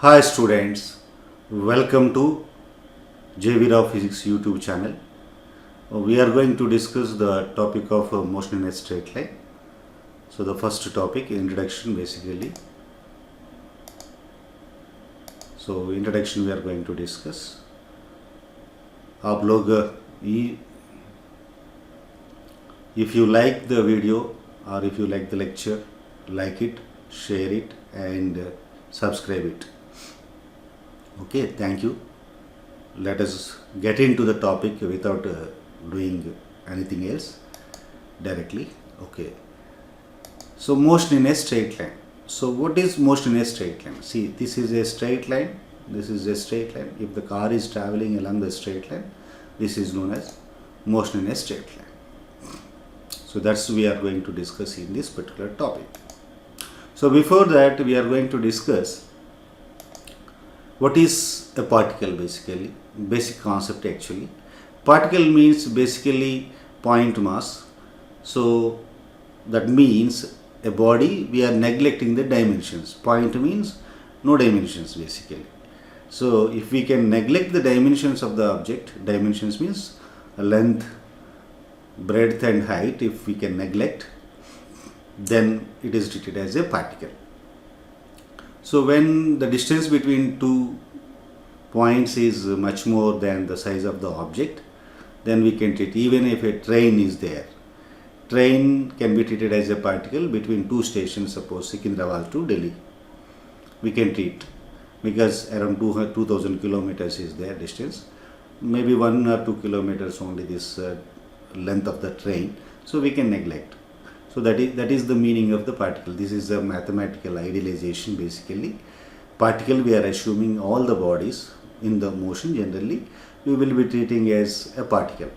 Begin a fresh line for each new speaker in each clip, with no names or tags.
Hi students, welcome to JV Rao Physics YouTube channel. We are going to discuss the topic of motion in a straight line. So the first topic, introduction basically. So introduction we are going to discuss. आप लोग if you like the video or if you like the lecture, like it, share it and subscribe it. Okay, thank you. Let us get into the topic without doing anything else directly. Okay, so motion in a straight line. So what is motion in a straight line? See, this is a straight line, this is a straight line. If the car is traveling along the straight line, this is known as motion in a straight line. So that's we are going to discuss in this particular topic. So before that, we are going to discuss what is a particle basically, basic concept actually. Particle means basically point mass. So that means a body, we are neglecting the dimensions. Point means no dimensions basically. So if we can neglect the dimensions of the object, dimensions means length, breadth and height, if we can neglect, then it is treated as a particle. So when the distance between two points is much more than the size of the object, then we can treat, even if a train is there. Train can be treated as a particle between two stations, suppose Secunderabad to Delhi. We can treat because around 2000 kilometers is their distance. Maybe 1 or 2 kilometers only this length of the train. So we can neglect. So that is the meaning of the particle. This is a mathematical idealization basically. Particle, we are assuming all the bodies in the motion generally we will be treating as a particle.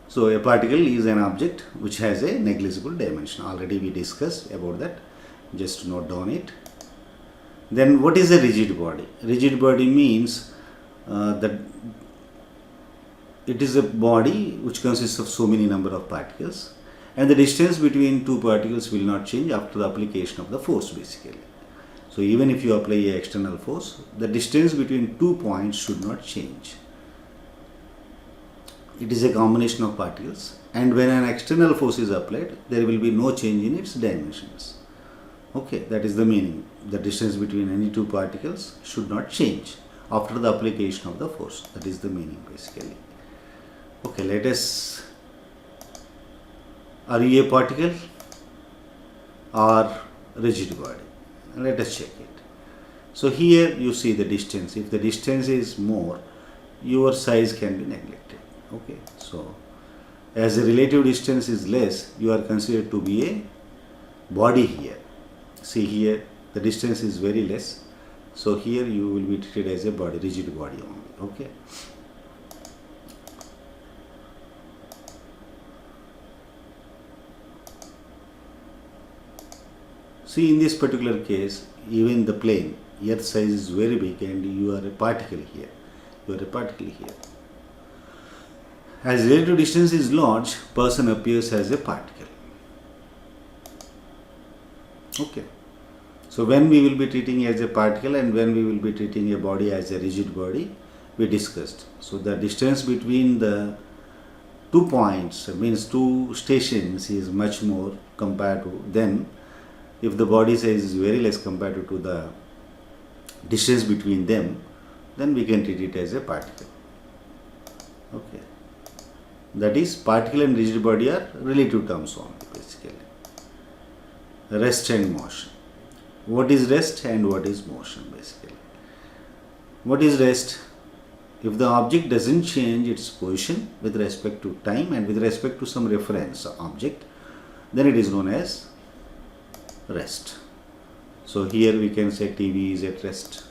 So a particle is an object which has a negligible dimension. Already we discussed about that. Just note down it. Then what is a rigid body? Rigid body means that it is a body which consists of so many number of particles, and the distance between two particles will not change after the application of the force basically. So even if you apply a external force, the distance between 2 points should not change. It is a combination of particles, and when an external force is applied, there will be no change in its dimensions. Okay, that is the meaning. The distance between any two particles should not change after the application of the force. That is the meaning basically. Okay, let us, are you a particle or rigid body? Let us check it. So here you see the distance. If the distance is more, your size can be neglected. Okay, so as the relative distance is less, you are considered to be a body here. See here, the distance is very less. So here you will be treated as a body, rigid body only. Okay. See, in this particular case, even the plane, earth size is very big and you are a particle here. You are a particle here. As relative distance is large, person appears as a particle. Okay. So when we will be treating as a particle and when we will be treating a body as a rigid body, we discussed. So the distance between the 2 points, means 2 stations, is much more compared to, then if the body size is very less compared to the distance between them, then we can treat it as a particle. Okay. That is, particle and rigid body are relative terms only basically. Rest and motion. What is rest and what is motion basically? What is rest? If the object doesn't change its position with respect to time and with respect to some reference object, then it is known as rest. So here we can say TV is at rest,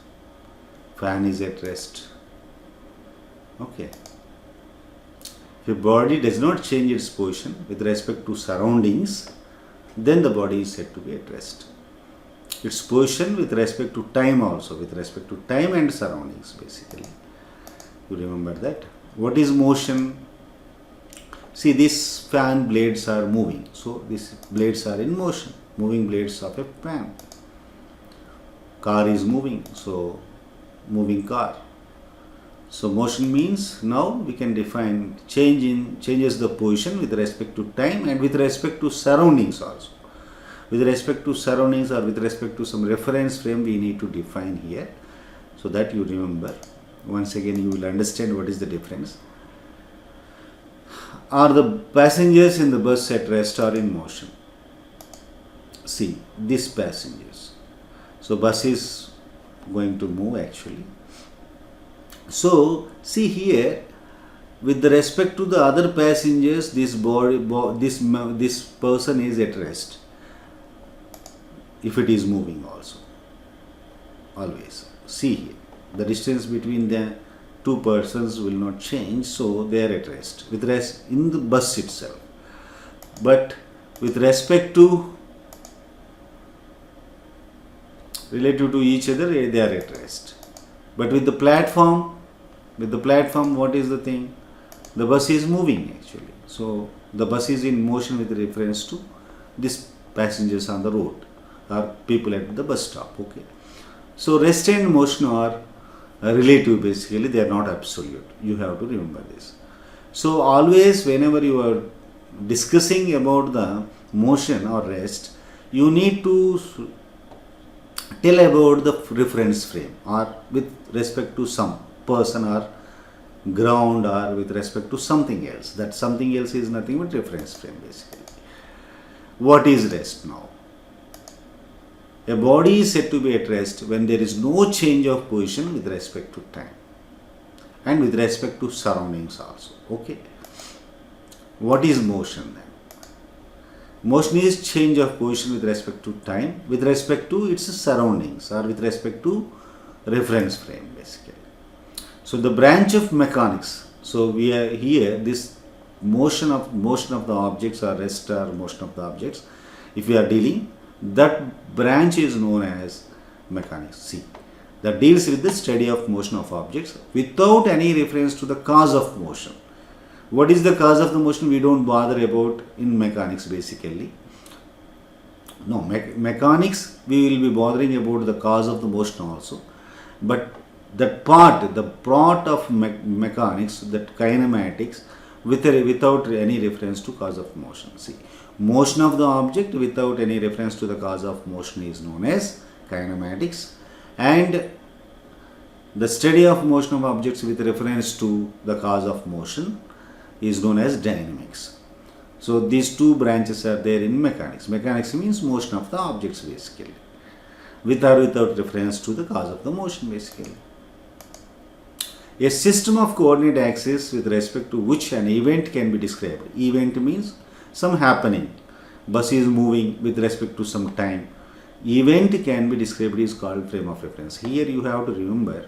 fan is at rest. Okay. If a body does not change its position with respect to surroundings, then the body is said to be at rest. Its position with respect to time also, with respect to time and surroundings basically. You remember that. What is motion? See, these fan blades are moving, so these blades are in motion, moving blades of a fan. Car is moving, so moving car. So motion means now we can define changes the position with respect to time and with respect to surroundings also. With respect to surroundings or with respect to some reference frame we need to define here, so that you remember. Once again you will understand what is the difference. Are the passengers in the bus at rest or in motion? See, these passengers. So bus is going to move actually. So see here, with the respect to the other passengers, this this person is at rest. If it is moving also, always see here, the distance between the two persons will not change, so they are at rest. With rest in the bus itself, but with respect to relative to each other, they are at rest. But with the platform, what is the thing? The bus is moving actually. So the bus is in motion with reference to these passengers on the road or people at the bus stop. Okay. So rest and motion are relative basically, they are not absolute. You have to remember this. So always whenever you are discussing about the motion or rest, you need to tell about the reference frame or with respect to some person or ground or with respect to something else. That something else is nothing but reference frame basically. What is rest now? A body is said to be at rest when there is no change of position with respect to time and with respect to surroundings also. Okay. What is motion then? Motion is change of position with respect to time, with respect to its surroundings or with respect to reference frame basically. So the branch of mechanics. So we are here, this motion of the objects or rest or motion of the objects, if we are dealing, that branch is known as mechanics. See, that deals with the study of motion of objects without any reference to the cause of motion. What is the cause of the motion? We don't bother about in mechanics basically. No, mechanics we will be bothering about the cause of the motion also. But that part, the part of mechanics, that kinematics, without any reference to cause of motion. See, motion of the object without any reference to the cause of motion is known as kinematics, and the study of motion of objects with reference to the cause of motion is known as dynamics. So these two branches are there in mechanics. Mechanics means motion of the objects basically, with or without reference to the cause of the motion basically. A system of coordinate axes with respect to which an event can be described. Event means some happening. Bus is moving with respect to some time. Event can be described is called frame of reference. Here you have to remember,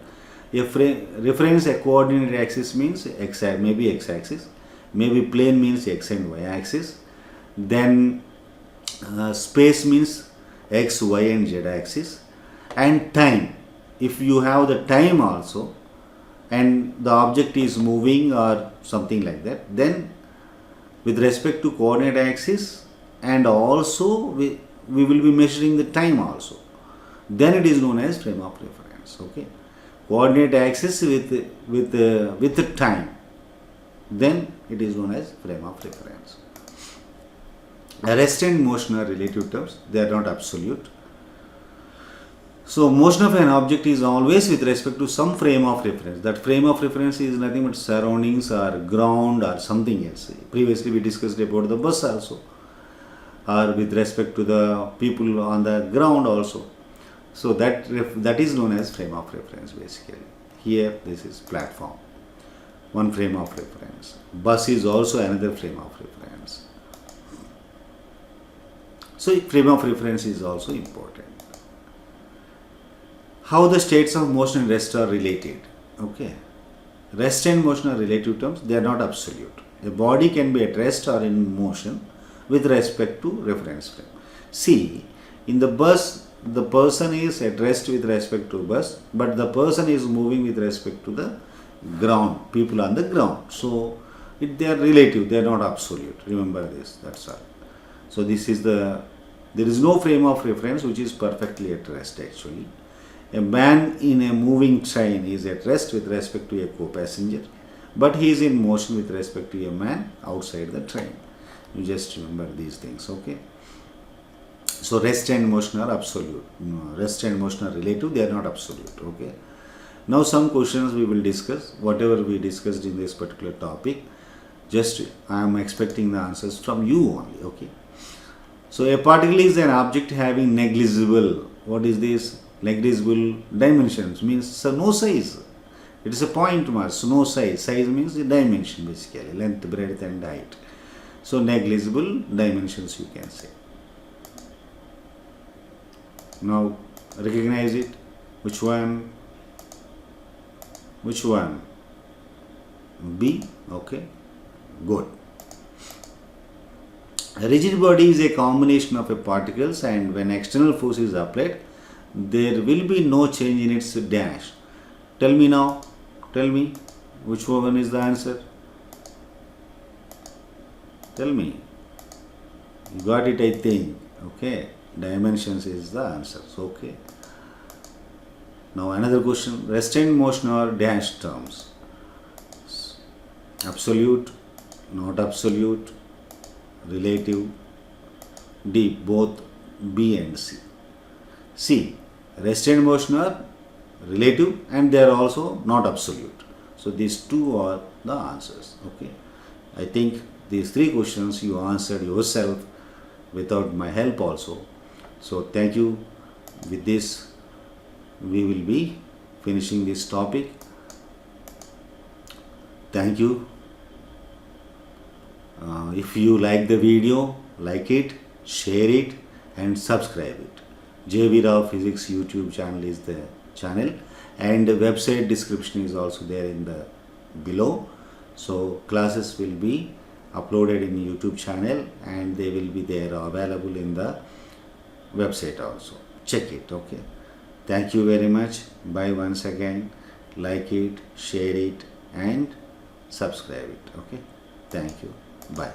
a reference a coordinate axis means maybe x-axis, maybe plane means x and y axis, then space means x, y and z axis, and time. If you have the time also and the object is moving or something like that, then with respect to coordinate axis and also we will be measuring the time also, then it is known as frame of reference. Okay, coordinate axis with the time, then it is known as frame of reference. Rest and motion are relative terms, they are not absolute. So motion of an object is always with respect to some frame of reference. That frame of reference is nothing but surroundings or ground or something else. Previously we discussed about the bus also, or with respect to the people on the ground also. So that is known as frame of reference basically. Here this is platform, one frame of reference. Bus is also another frame of reference. So frame of reference is also important. How the states of motion and rest are related. Okay, rest and motion are relative terms, they are not absolute. A body can be at rest or in motion with respect to reference frame. See, in the bus, the person is at rest with respect to bus, but the person is moving with respect to the ground, people on the ground. So they are relative, they are not absolute. Remember this, that's all. So this is there is no frame of reference which is perfectly at rest actually. A man in a moving train is at rest with respect to a co-passenger, but he is in motion with respect to a man outside the train. You just remember these things, okay? So rest and motion are absolute. Rest and motion are relative, they are not absolute, okay? Now some questions we will discuss. Whatever we discussed in this particular topic, just I am expecting the answers from you only, okay? So a particle is an object having negligible, what is this? Negligible dimensions, means so no size. It is a point mass, so no size. Size means the dimension basically, length, breadth and height. So negligible dimensions you can say. Now recognize it. Which one? Which one? B. Okay. Good. A rigid body is a combination of particles, and when external force is applied, there will be no change in its dash. Tell me now. Tell me. Which one is the answer? Tell me. You got it, I think. Okay. Dimensions is the answer. So, okay. Now another question. Rest and motion are dash terms. Absolute, not absolute, relative. D. Both B and C. C. Rest and motion are relative and they are also not absolute. So these two are the answers. Okay. I think these three questions you answered yourself without my help also. So thank you. With this we will be finishing this topic. Thank you. If you like the video, like it, share it and subscribe it. JV Rao Physics YouTube channel is the channel, and the website description is also there in the below. So classes will be uploaded in YouTube channel and they will be there available in the website also. Check it. Okay. Thank you very much. Bye once again. Like it, share it and subscribe it. Okay. Thank you. Bye.